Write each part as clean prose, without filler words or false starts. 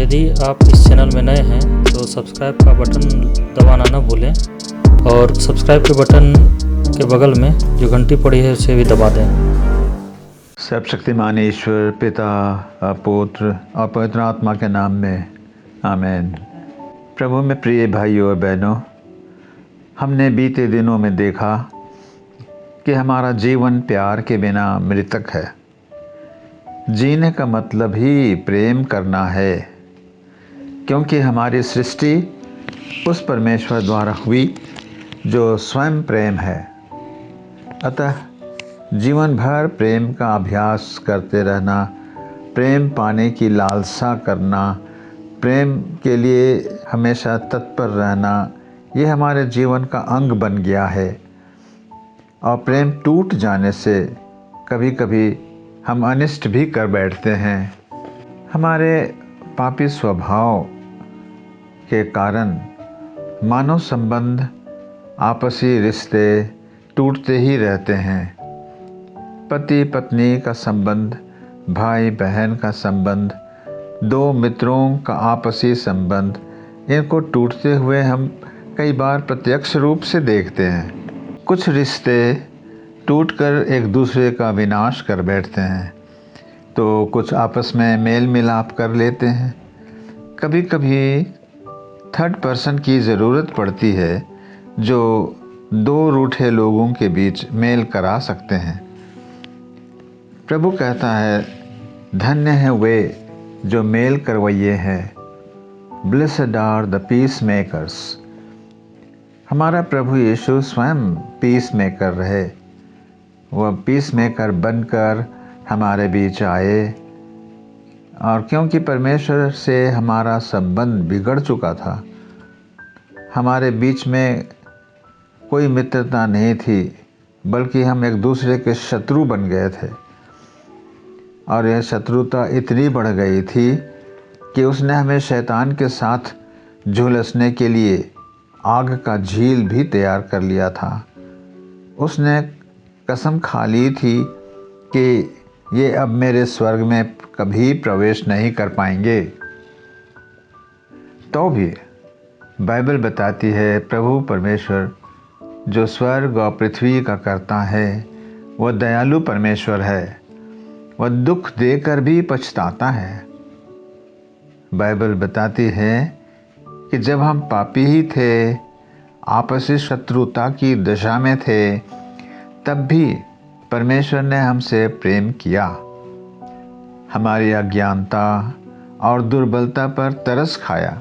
यदि आप इस चैनल में नए हैं तो सब्सक्राइब का बटन दबाना न भूलें और सब्सक्राइब के बटन के बगल में जो घंटी पड़ी है उसे भी दबा दें। सर्वशक्तिमान ईश्वर पिता पुत्र और पवित्र आत्मा के नाम में आमीन। प्रभु में प्रिय भाइयों और बहनों, हमने बीते दिनों में देखा कि हमारा जीवन प्यार के बिना मृतक है। जीने का मतलब ही प्रेम करना है, क्योंकि हमारी सृष्टि उस परमेश्वर द्वारा हुई जो स्वयं प्रेम है। अतः जीवन भर प्रेम का अभ्यास करते रहना, प्रेम पाने की लालसा करना, प्रेम के लिए हमेशा तत्पर रहना, ये हमारे जीवन का अंग बन गया है। और प्रेम टूट जाने से कभी कभी हम अनिष्ट भी कर बैठते हैं। हमारे पापी स्वभाव के कारण मानव संबंध, आपसी रिश्ते टूटते ही रहते हैं। पति पत्नी का संबंध, भाई बहन का संबंध, दो मित्रों का आपसी संबंध, इनको टूटते हुए हम कई बार प्रत्यक्ष रूप से देखते हैं। कुछ रिश्ते टूटकर एक दूसरे का विनाश कर बैठते हैं, तो कुछ आपस में मेल मिलाप कर लेते हैं। कभी कभी थर्ड पर्सन की ज़रूरत पड़ती है जो दो रूठे लोगों के बीच मेल करा सकते हैं। प्रभु कहता है, धन्य है वे जो मेल करवैये हैं, blessed are the peacemakers. हमारा प्रभु यीशु स्वयं पीस मेकर रहे। वह पीस मेकर बनकर हमारे बीच आए, और क्योंकि परमेश्वर से हमारा संबंध बिगड़ चुका था, हमारे बीच में कोई मित्रता नहीं थी, बल्कि हम एक दूसरे के शत्रु बन गए थे। और यह शत्रुता इतनी बढ़ गई थी कि उसने हमें शैतान के साथ झुलसने के लिए आग का झील भी तैयार कर लिया था। उसने कसम खा ली थी कि ये अब मेरे स्वर्ग में कभी प्रवेश नहीं कर पाएंगे। तो भी बाइबल बताती है, प्रभु परमेश्वर जो स्वर्ग और पृथ्वी का करता है, वह दयालु परमेश्वर है। वह दुख देकर भी पछताता है। बाइबल बताती है कि जब हम पापी ही थे, आपसी शत्रुता की दशा में थे, तब भी परमेश्वर ने हमसे प्रेम किया। हमारी अज्ञानता और दुर्बलता पर तरस खाया।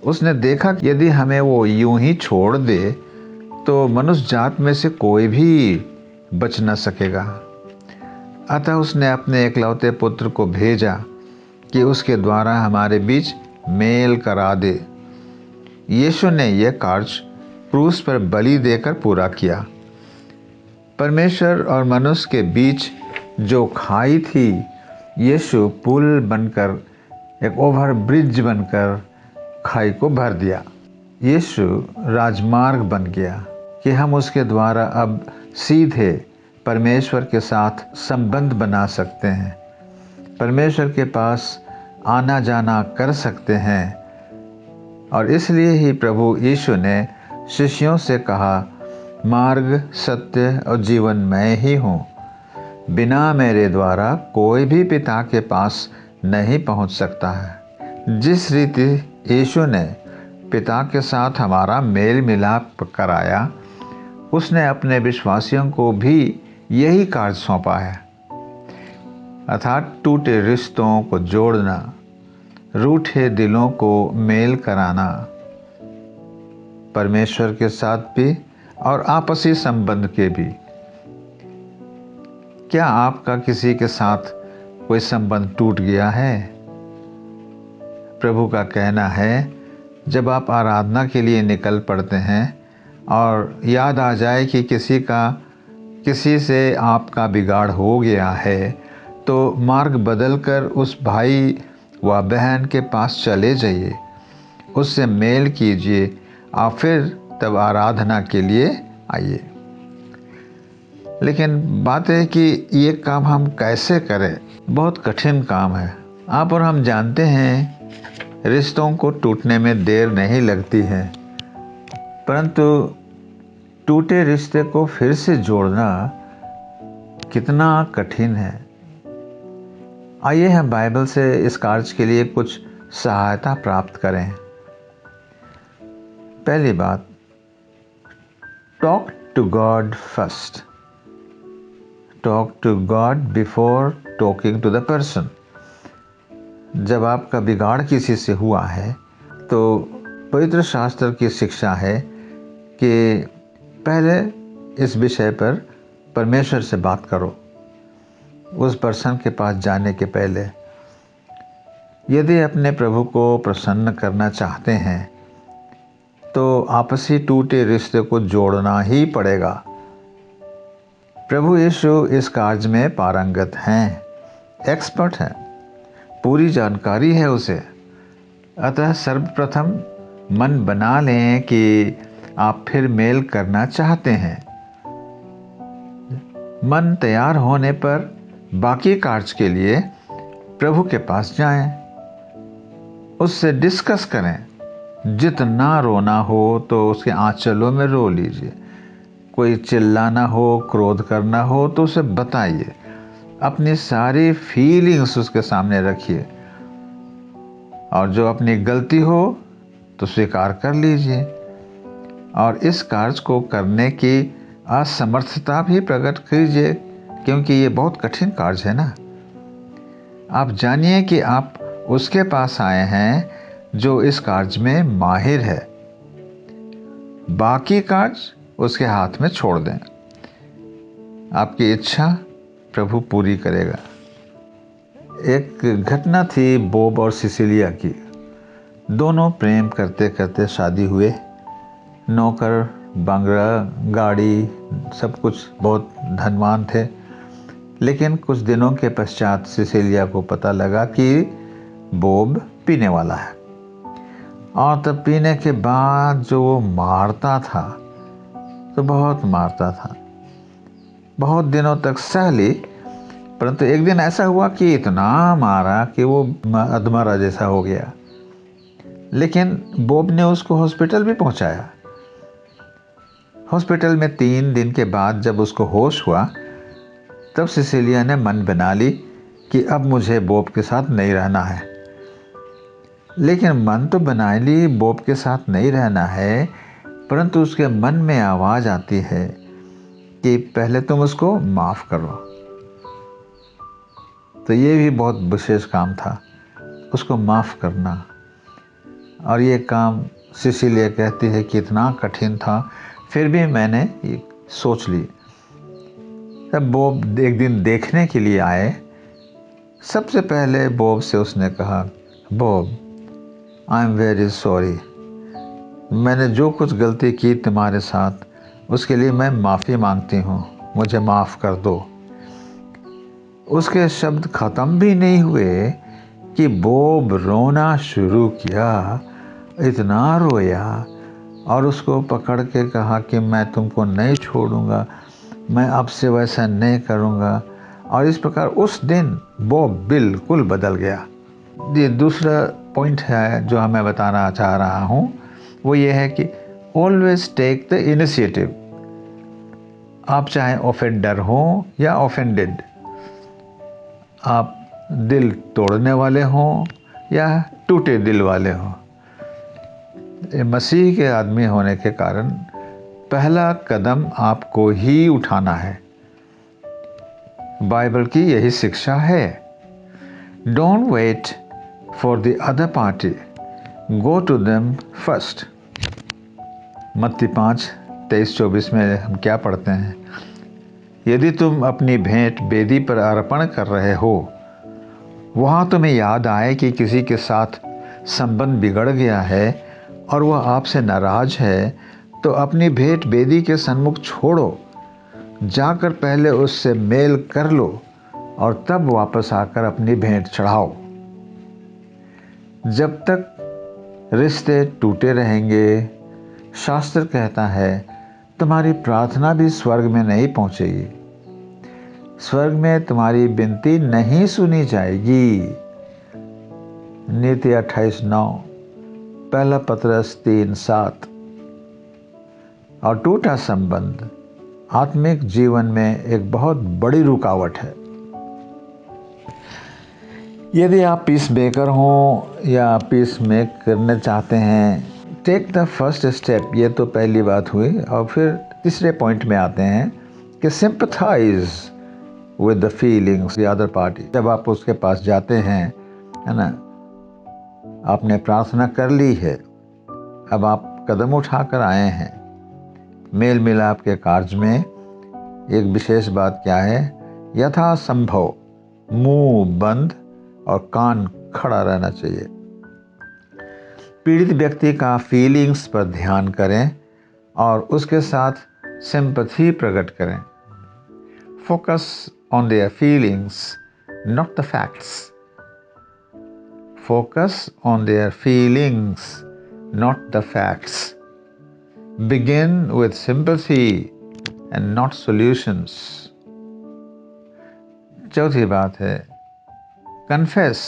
उसने देखा कि यदि हमें वो यूं ही छोड़ दे तो मनुष्य जात में से कोई भी बच न सकेगा। अतः उसने अपने एकलौते पुत्र को भेजा कि उसके द्वारा हमारे बीच मेल करा दे। यीशु ने यह कार्य क्रूस पर बलि देकर पूरा किया। परमेश्वर और मनुष्य के बीच जो खाई थी, यीशु पुल बनकर, एक ओवर ब्रिज बनकर खाई को भर दिया। यीशु राजमार्ग बन गया कि हम उसके द्वारा अब सीधे परमेश्वर के साथ संबंध बना सकते हैं, परमेश्वर के पास आना जाना कर सकते हैं। और इसलिए ही प्रभु यीशु ने शिष्यों से कहा, मार्ग, सत्य और जीवन मैं ही हूँ। बिना मेरे द्वारा कोई भी पिता के पास नहीं पहुँच सकता है। जिस रीति यीशु ने पिता के साथ हमारा मेल मिलाप कराया, उसने अपने विश्वासियों को भी यही कार्य सौंपा है, अर्थात टूटे रिश्तों को जोड़ना, रूठे दिलों को मेल कराना, परमेश्वर के साथ भी और आपसी संबंध के भी। क्या आपका किसी के साथ कोई संबंध टूट गया है? प्रभु का कहना है, जब आप आराधना के लिए निकल पड़ते हैं और याद आ जाए कि किसी से आपका बिगाड़ हो गया है, तो मार्ग बदलकर उस भाई व बहन के पास चले जाइए, उससे मेल कीजिए और फिर तब आराधना के लिए आइए। लेकिन बात है कि ये काम हम कैसे करें? बहुत कठिन काम है। आप और हम जानते हैं रिश्तों को टूटने में देर नहीं लगती है, परंतु टूटे रिश्ते को फिर से जोड़ना कितना कठिन है। आइए हम बाइबल से इस कार्य के लिए कुछ सहायता प्राप्त करें। पहली बात, talk to God first. Talk to God before talking to the person. जब आपका बिगाड़ किसी से हुआ है तो पवित्र शास्त्र की शिक्षा है कि पहले इस विषय पर परमेश्वर से बात करो, उस पर्सन के पास जाने के पहले। यदि अपने प्रभु को प्रसन्न करना चाहते हैं तो आपसी टूटे रिश्ते को जोड़ना ही पड़ेगा। प्रभु यीशु इस कार्य में पारंगत हैं, एक्सपर्ट हैं, पूरी जानकारी है उसे। अतः सर्वप्रथम मन बना लें कि आप फिर मेल करना चाहते हैं। मन तैयार होने पर बाकी कार्य के लिए प्रभु के पास जाएं, उससे डिस्कस करें। जितना रोना हो तो उसके आंचलों में रो लीजिए। कोई चिल्लाना हो, क्रोध करना हो तो उसे बताइए। अपनी सारी फीलिंग्स उसके सामने रखिए, और जो अपनी गलती हो तो स्वीकार कर लीजिए। और इस कार्य को करने की असमर्थता भी प्रकट कीजिए, क्योंकि ये बहुत कठिन कार्य है ना। आप जानिए कि आप उसके पास आए हैं जो इस कार्य में माहिर है। बाकी कार्य उसके हाथ में छोड़ दें। आपकी इच्छा प्रभु पूरी करेगा। एक घटना थी बॉब और सिसिलिया की। दोनों प्रेम करते करते शादी हुए। नौकर, बंगला, गाड़ी, सब कुछ, बहुत धनवान थे। लेकिन कुछ दिनों के पश्चात सिसिलिया को पता लगा कि बॉब पीने वाला है, और तब पीने के बाद जो वो मारता था तो बहुत मारता था। बहुत दिनों तक सह ली, परंतु एक दिन ऐसा हुआ कि इतना मारा कि वो अधमरा जैसा हो गया। लेकिन बॉब ने उसको हॉस्पिटल भी पहुंचाया। हॉस्पिटल में 3 दिन के बाद जब उसको होश हुआ, तब सिसिलिया ने मन बना ली कि अब मुझे बॉब के साथ नहीं रहना है। लेकिन मन तो बना ली बॉब के साथ नहीं रहना है, परंतु उसके मन में आवाज़ आती है कि पहले तुम उसको माफ़ करो। तो ये भी बहुत विशेष काम था, उसको माफ़ करना। और ये काम सिसिलिया कहती है कि इतना कठिन था, फिर भी मैंने ये सोच ली। तब बॉब एक दिन देखने के लिए आए। सबसे पहले बॉब से उसने कहा, Bob, I am very sorry. मैंने जो कुछ गलती की तुम्हारे साथ, उसके लिए मैं माफ़ी मांगती हूँ, मुझे माफ़ कर दो। उसके शब्द ख़त्म भी नहीं हुए कि बॉब रोना शुरू किया। इतना रोया और उसको पकड़ के कहा कि मैं तुमको नहीं छोड़ूंगा, मैं अब से वैसा नहीं करूंगा। और इस प्रकार उस दिन बॉब बिल्कुल बदल गया। ये दूसरा पॉइंट है जो मैं बताना चाह रहा हूँ, वो ये है कि ऑलवेज टेक द इनिशिएटिव। आप चाहे ऑफेंडर हो या ऑफेंडेड, आप दिल तोड़ने वाले हों या टूटे दिल वाले हों, मसीह के आदमी होने के कारण पहला कदम आपको ही उठाना है। बाइबल की यही शिक्षा है। Don't wait for the other party, go to them first. Matti 5:23-24 में हम क्या पढ़ते हैं? यदि तुम अपनी भेंट वेदी पर अर्पण कर रहे हो, वहाँ तुम्हें याद आए कि किसी के साथ संबंध बिगड़ गया है और वह आपसे नाराज है, तो अपनी भेंट वेदी के सन्मुख छोड़ो, जाकर पहले उससे मेल कर लो और तब वापस आकर अपनी भेंट चढ़ाओ। जब तक रिश्ते टूटे रहेंगे, शास्त्र कहता है, तुम्हारी प्रार्थना भी स्वर्ग में नहीं पहुंचेगी, स्वर्ग में तुम्हारी विनती नहीं सुनी जाएगी। नीति 28:9, पहला पतरस 3:7। और टूटा संबंध आत्मिक जीवन में एक बहुत बड़ी रुकावट है। यदि आप पीस मेकर हों या पीस मेक करना चाहते हैं, टेक द फर्स्ट स्टेप। ये तो पहली बात हुई। और फिर तीसरे पॉइंट में आते हैं कि sympathise with the feelings the other party. जब आप उसके पास जाते हैं, है ना, आपने प्रार्थना कर ली है, अब आप कदम उठाकर आए हैं। मेल मिलाप के कार्य में एक विशेष बात क्या है? यथासंभव मुंह बंद और कान खड़ा रहना चाहिए। पीड़ित व्यक्ति का फीलिंग्स पर ध्यान करें और उसके साथ सिंपैथी प्रकट करें। Focus on their feelings, not the facts. Focus on their feelings, not the facts. Begin with sympathy and not solutions. चौथी बात है, confess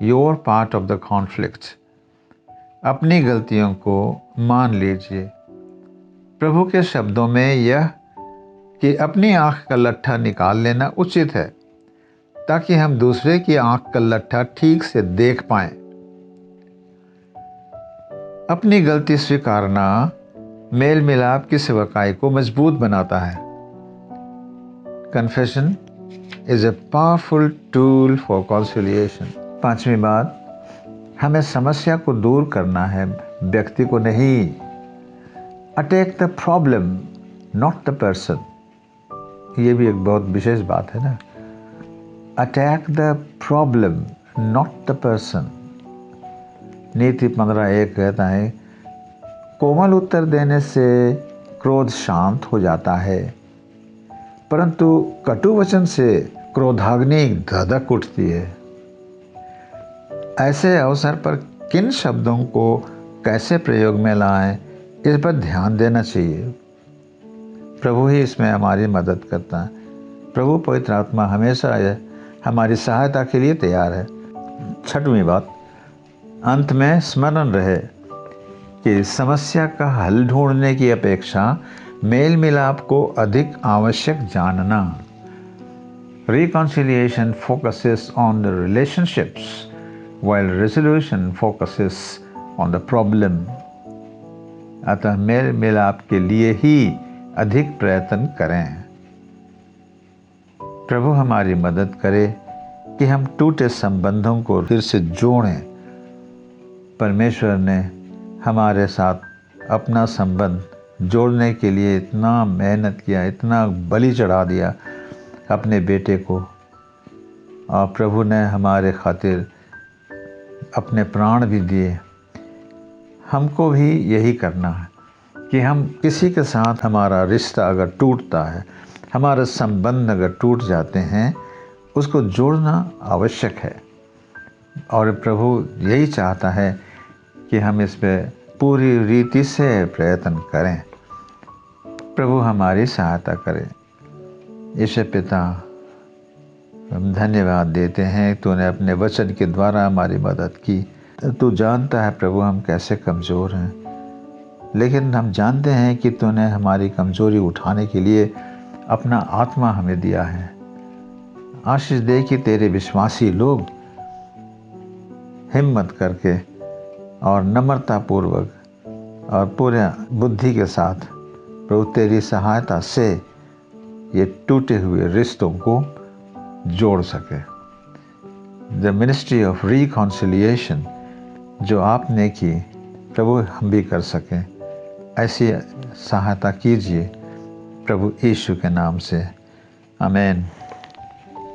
your part of the conflict. अपनी गलतियों को मान लीजिए। प्रभु के शब्दों में यह कि अपनी आंख का लट्ठा निकाल लेना उचित है, ताकि हम दूसरे की आंख का लट्ठा ठीक से देख पाएं। अपनी गलती स्वीकारना मेल मिलाप की सेवकाई को मजबूत बनाता है। Confession is a powerful tool for conciliation. पांचवी बात, हमें समस्या को दूर करना है, व्यक्ति को नहीं। Attack the problem, not the person. ये भी एक बहुत विशेष बात है ना। Attack the problem, not the person. नीति 15:1 कहता है, कोमल उत्तर देने से क्रोध शांत हो जाता है, परंतु कटु वचन से क्रोधाग्नि धधक उठती है। ऐसे अवसर पर किन शब्दों को कैसे प्रयोग में लाएं, इस पर ध्यान देना चाहिए। प्रभु ही इसमें हमारी मदद करता है। प्रभु पवित्र आत्मा हमेशा हमारी सहायता के लिए तैयार है। छठवीं बात, अंत में स्मरण रहे कि समस्या का हल ढूंढने की अपेक्षा मेल मिलाप को अधिक आवश्यक जानना। Reconciliation focuses on the relationships, while resolution focuses on the problem. अतः मेल मिलाप के लिए ही अधिक प्रयत्न करें। प्रभु हमारी मदद करे कि हम टूटे संबंधों को फिर से जोड़ें। परमेश्वर ने हमारे साथ अपना संबंध जोड़ने के लिए इतना मेहनत किया, इतना बलि चढ़ा दिया अपने बेटे को, और प्रभु ने हमारे खातिर अपने प्राण भी दिए। हमको भी यही करना है कि हम किसी के साथ हमारा रिश्ता अगर टूटता है, हमारे संबंध अगर टूट जाते हैं, उसको जोड़ना आवश्यक है। और प्रभु यही चाहता है कि हम इस पे पूरी रीति से प्रयत्न करें। प्रभु हमारी सहायता करें। ईश्वर पिता, हम धन्यवाद देते हैं, तूने अपने वचन के द्वारा हमारी मदद की। तू जानता है प्रभु हम कैसे कमज़ोर हैं, लेकिन हम जानते हैं कि तूने हमारी कमज़ोरी उठाने के लिए अपना आत्मा हमें दिया है। आशीष दे कि तेरे विश्वासी लोग हिम्मत करके और नम्रतापूर्वक और पूरे बुद्धि के साथ प्रभु तेरी सहायता से ये टूटे हुए रिश्तों को जोड़ सके। द मिनिस्ट्री ऑफ रिकॉन्सिलिएशन जो आपने की, प्रभु हम भी कर सकें, ऐसी सहायता कीजिए प्रभु यीशु के नाम से। आमीन।